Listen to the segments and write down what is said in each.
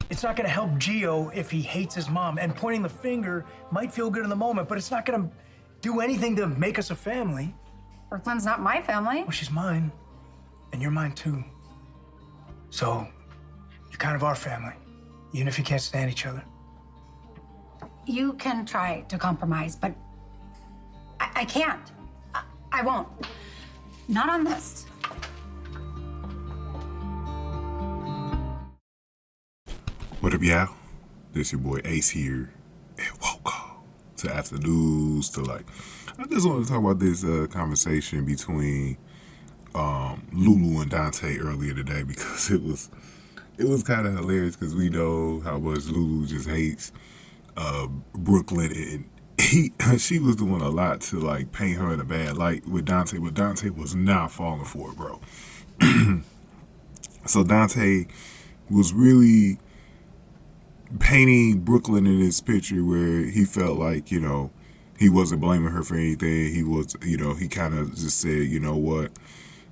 It's not gonna help Gio if he hates his mom, and pointing the finger might feel good in the moment, but it's not gonna do anything to make us a family. Brooklyn's not my family. Well, she's mine, and you're mine too. So, you're kind of our family, even if you can't stand each other. You can try to compromise, but I can't. I won't. Not on this. What up, y'all? This your boy Ace here, and welcome to After News. I just want to talk about this conversation between Lulu and Dante earlier today, because it was kind of hilarious, because we know how much Lulu just hates Brooklyn, and she was doing a lot to like paint her in a bad light with Dante, but Dante was not falling for it, bro. So Dante was really painting Brooklyn in this picture where he felt like, he wasn't blaming her for anything. He was, he kind of just said, you know what,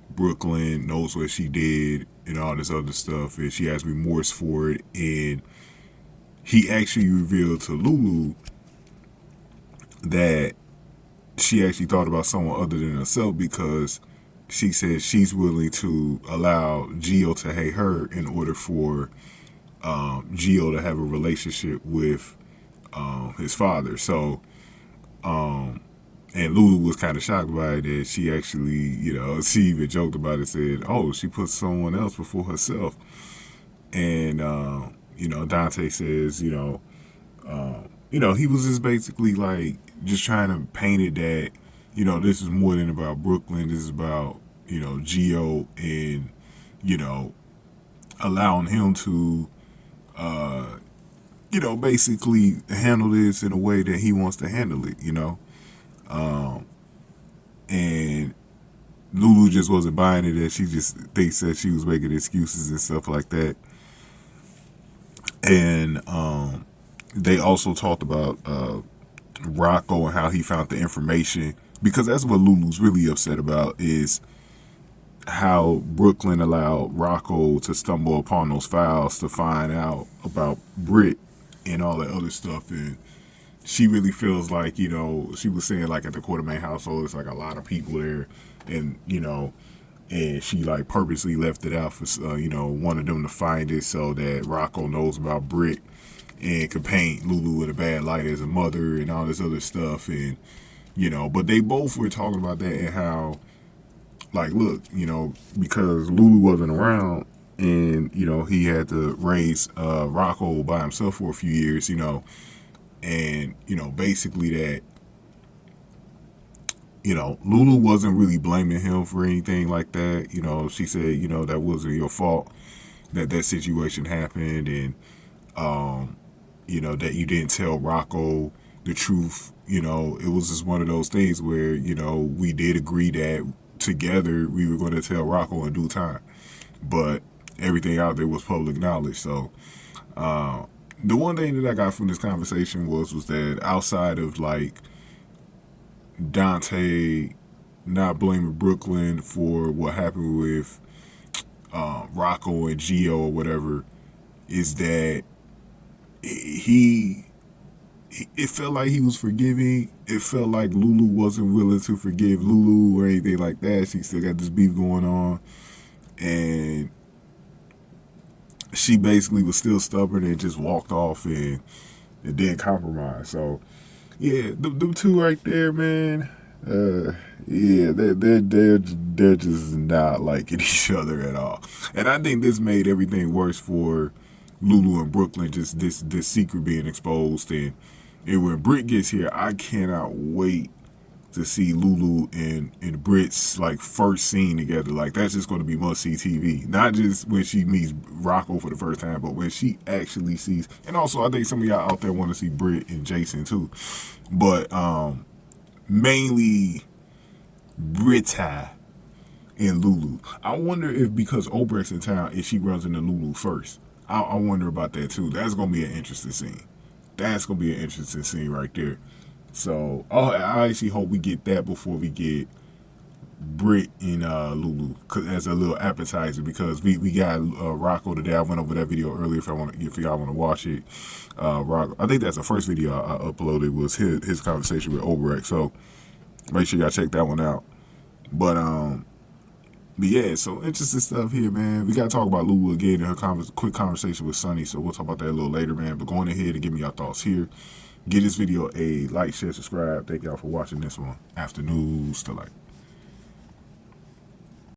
Brooklyn knows what she did and all this other stuff, and she has remorse for it. And he actually revealed to Lulu that she actually thought about someone other than herself, because she said she's willing to allow Gio to hate her in order for Gio to have a relationship with his father. So, and Lulu was kind of shocked by it, that she actually, she even joked about it, said, oh, she put someone else before herself. And, Dante says, he was just basically like, just trying to paint it that, this is more than about Brooklyn. This is about, Gio, and, allowing him to, basically handle this in a way that he wants to handle it, and Lulu just wasn't buying it, that she just thinks that she was making excuses and stuff like that. And they also talked about Rocco and how he found the information, because that's what Lulu's really upset about, is how Brooklyn allowed Rocco to stumble upon those files to find out about Britt and all that other stuff. And she really feels like, she was saying, like, at the Quartermain household, it's like a lot of people there, and, and she like purposely left it out for, wanted them to find it so that Rocco knows about Britt and could paint Lulu in a bad light as a mother and all this other stuff. And, but they both were talking about that, and how, like, look, because Lulu wasn't around, and, he had to raise Rocco by himself for a few years, and, basically that, Lulu wasn't really blaming him for anything like that. She said, that wasn't your fault that situation happened, and, that you didn't tell Rocco the truth. It was just one of those things where, we did agree that together we were going to tell Rocco in due time, but everything out there was public knowledge. So the one thing that I got from this conversation was that outside of like Dante not blaming Brooklyn for what happened with Rocco and Gio or whatever, is that it felt like he was forgiving. It felt like Lulu wasn't willing to forgive Lulu or anything like that. She still got this beef going on, and she basically was still stubborn and just walked off and didn't compromise. So yeah, them two right there, man. Yeah, they're just not liking each other at all, and I think this made everything worse for Lulu and Brooklyn. Just this secret being exposed, and when Britt gets here, I cannot wait to see Lulu and Britt's like first scene together. Like, that's just going to be must see TV. Not just when she meets Rocco for the first time, but when she actually sees. And also, I think some of y'all out there want to see Britt and Jason too, but mainly Britta and Lulu. I wonder if, because Obrecht's in town, if she runs into Lulu first. I wonder about that too. That's gonna be an interesting scene. That's gonna be an interesting scene right there. So I actually hope we get that before we get Britt and Lulu as a little appetizer, because we got Rocco today. I went over that video earlier if y'all want to watch it. Rocco, I think that's the first video I uploaded, was his conversation with Obrecht. So make sure y'all check that one out. But yeah, so interesting stuff here, man. We gotta talk about Lulu again in her quick conversation with Sonny. So we'll talk about that a little later, man. But going ahead and give me your thoughts here. Give this video a like, share, subscribe. Thank y'all for watching this one. After News to Light.